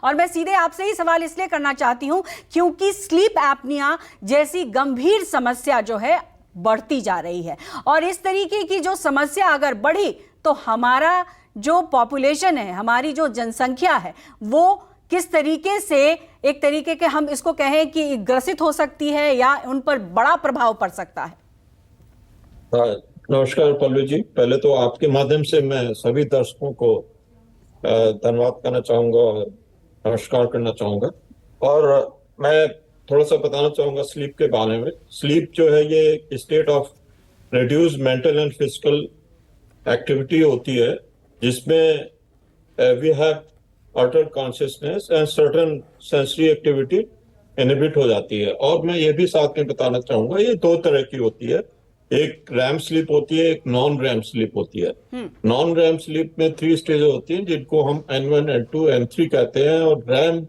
और मैं सीधे आपसे ही सवाल इसलिए करना चाहती हूं क्योंकि स्लीप एपनिया जैसी गंभीर समस्या जो है बढ़ती जा रही है, और इस तरीके की जो समस्या अगर बढ़ी तो हमारा जो पॉपुलेशन है, हमारी जो जनसंख्या है, वो किस तरीके से एक तरीके के हम इसको कहें कि ग्रसित हो सकती है या उन पर बड़ा प्रभाव पड़ सकता है। हाँ, नमस्कार पल्लू जी। पहले तो आपके माध्यम से मैं सभी दर्शकों को धन्यवाद करना चाहूंगा और नमस्कार करना चाहूंगा। और मैं थोड़ा सा बताना चाहूंगा स्लीप के बारे में। स्लीप जो है ये state of reduce mental and physical activity होती है जिसमें we have altered consciousness and certain sensory activity inhibit हो जाती है। और मैं ये भी साथ में बताना चाहूंगा ये दो तरह की होती है, एक रैम स्लीप होती है, एक नॉन रैम स्लीप होती है। नॉन रैम स्लीप में 3 स्टेज होती हैं जिनको हम N1, N2, N3 कहते हैं। और रैम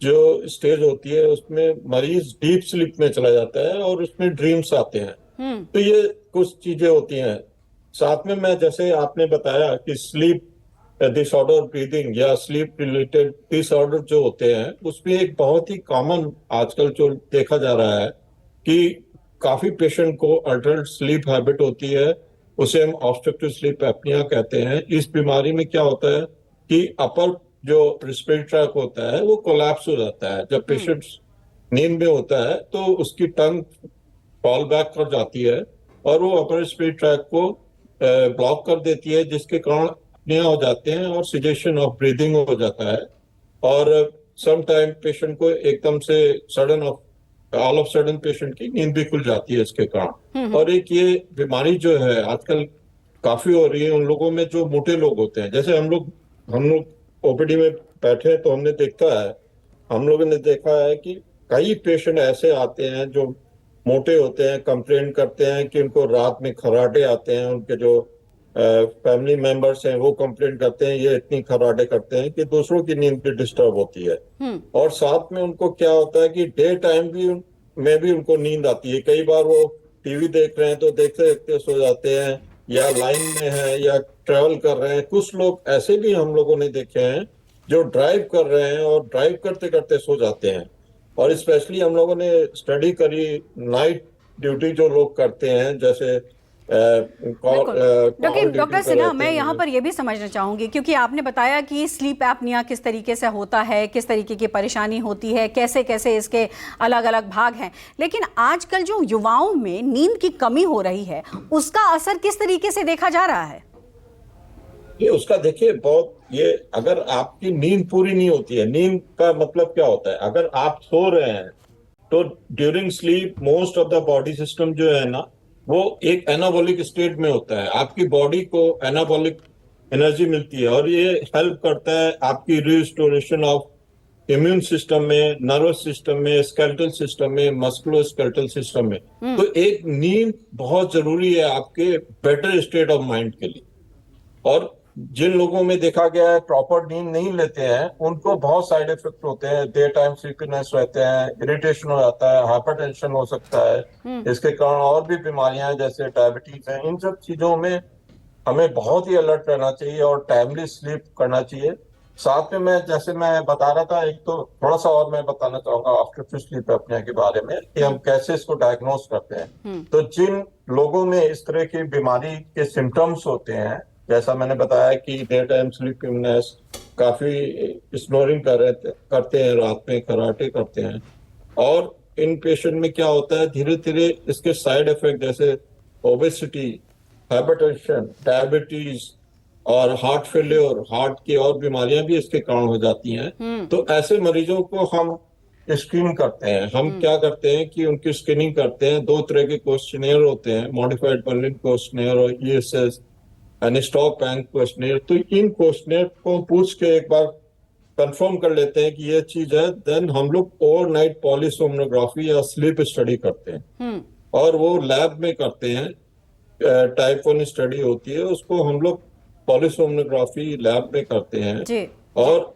जो स्टेज होती है उसमें मरीज डीप स्लीप में चला जाता है और उसमें ड्रीम्स आते हैं। तो ये कुछ चीजें होती हैं। साथ में मैं जैसे आपने बताया कि स्लीप डिसऑर्डर ब्रीदिंग या स्लीप रिलेटेड डिसऑर्डर जो होते हैं उसमें एक बहुत ही कॉमन आजकल जो देखा जा रहा है कि काफी पेशेंट को अल्टर्ड स्लीप हैबिट होती है, उसे हम ऑब्स्ट्रक्टिव स्लीप एपनिया कहते हैं। इस बीमारी में क्या होता है कि अपर जो रेस्पिरेटरी ट्रैक होता है वो कोलैप्स हो जाता है। जब पेशेंट नींद में होता है तो उसकी टंग फॉल बैक कर जाती है और वो अपर रेस्पिरेटरी ट्रैक को ब्लॉक कर देती है, जिसके कारण अपनिया हो जाते हैं और सिजेशन ऑफ ब्रीदिंग हो जाता है। और सम टाइम पेशेंट को एकदम से sudden all of sudden patient की नींद भी खुल जाती है इसके कारण। और एक ये बीमारी जो है आजकल काफी हो रही है उन लोगों में जो मोटे लोग होते हैं। जैसे हम लोग ओपीडी में बैठे तो हम लोगों ने देखा है कि कई पेशेंट ऐसे आते हैं जो मोटे होते हैं, कंप्लेन करते हैं कि उनको रात में खर्राटे आते हैं। उनके जो फैमिली मेंबर्स हैं वो कंप्लेन करते हैं ये इतनी खर्राटे करते हैं कि दूसरों की नींद भी डिस्टर्ब होती है। और साथ में उनको क्या होता है कि डे टाइम में भी उनको नींद आती है। कई बार वो टीवी देख रहे हैं तो देखते देखते सो जाते हैं, या लाइन में है या ट्रेवल कर रहे हैं। कुछ लोग ऐसे भी हम लोगों ने देखे हैं जो ड्राइव कर रहे हैं और ड्राइव करते करते सो जाते हैं। और स्पेशली हम लोगों ने स्टडी करी नाइट ड्यूटी जो लोग करते हैं, जैसे डॉक्टर सिन्हा, मैं यहाँ पर यह भी समझना चाहूंगी क्योंकि आपने बताया कि स्लीप एपनिया किस तरीके से होता है, किस तरीके की परेशानी होती है, कैसे कैसे इसके अलग अलग भाग हैं, लेकिन आजकल जो युवाओं में नींद की कमी हो रही है उसका असर किस तरीके से देखा जा रहा है? ये उसका देखिए बहुत, ये अगर आपकी नींद पूरी नहीं होती है, नींद का मतलब क्या होता है, अगर आप सो रहे हैं तो during sleep most of the body system जो है ना वो एक एनाबॉलिक स्टेट में होता है। आपकी बॉडी को एनाबॉलिक एनर्जी मिलती है और ये हेल्प करता है आपकी रिस्टोरेशन ऑफ इम्यून सिस्टम में, नर्वस सिस्टम में, स्केलेटल सिस्टम में, मस्कुलो स्केलेटल सिस्टम में। तो एक नींद बहुत जरूरी है आपके बेटर स्टेट ऑफ माइंड के लिए। और जिन लोगों में देखा गया है प्रॉपर नींद नहीं लेते हैं उनको बहुत साइड इफेक्ट होते हैं। डे टाइम स्लीपीनेस रहते हैं, इरिटेशन हो जाता है, हाइपरटेंशन हो सकता है। इसके कारण और भी बीमारियां जैसे डायबिटीज हैं। इन सब चीजों में हमें बहुत ही अलर्ट रहना चाहिए और टाइमली स्लीप करना चाहिए। साथ में मैं बता रहा था, एक तो थोड़ा सा और मैं बताना चाहूंगा ऑब्स्ट्रक्टिव स्लीप एपनिया के बारे में कि हम कैसे इसको डायग्नोस करते हैं। तो जिन लोगों में इस तरह की बीमारी के सिम्टम्स होते हैं, जैसा मैंने बताया कि डे टाइम स्लीपिंगनेस, काफी स्नोरिंग करते हैं, रात में खर्राटे करते हैं। और इन पेशेंट में क्या होता है धीरे धीरे इसके साइड इफेक्ट जैसे ओबेसिटी, हाइपरटेंशन, डायबिटीज और हार्ट फेलियर, हार्ट की और बीमारियां भी इसके कारण हो जाती हैं। तो ऐसे मरीजों को हम स्क्रीन करते हैं। हम क्या करते हैं कि उनकी स्क्रीनिंग करते हैं। 2 तरह के क्वेश्चनेयर होते हैं, मॉडिफाइड बर्लिन क्वेश्चनेयर और ESS स्टॉप बैंक क्वेश्चनेयर। तो इन क्वेश्चनेयर को पूछ के एक बार कंफर्म कर लेते हैं कि ये चीज है, देन हम लोग ओवरनाइट पॉलीसोमनोग्राफी या स्लीप स्टडी करते हैं और वो लैब में करते हैं। टाइप 1 स्टडी होती है, उसको हम लोग पॉलीसोमनोग्राफी लैब में करते हैं। और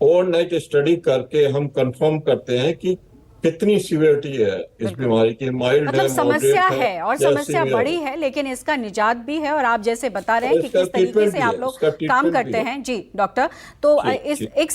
ओवरनाइट स्टडी करके हम कंफर्म करते हैं कि कितनी सीवियरिटी है इस बीमारी की, माइल्ड मतलब है, समस्या है और समस्या सीवियर बड़ी है, लेकिन इसका निजात भी है। और आप जैसे बता रहे हैं कि किस तरीके से आप लोग काम करते हैं। जी डॉक्टर, तो इस एक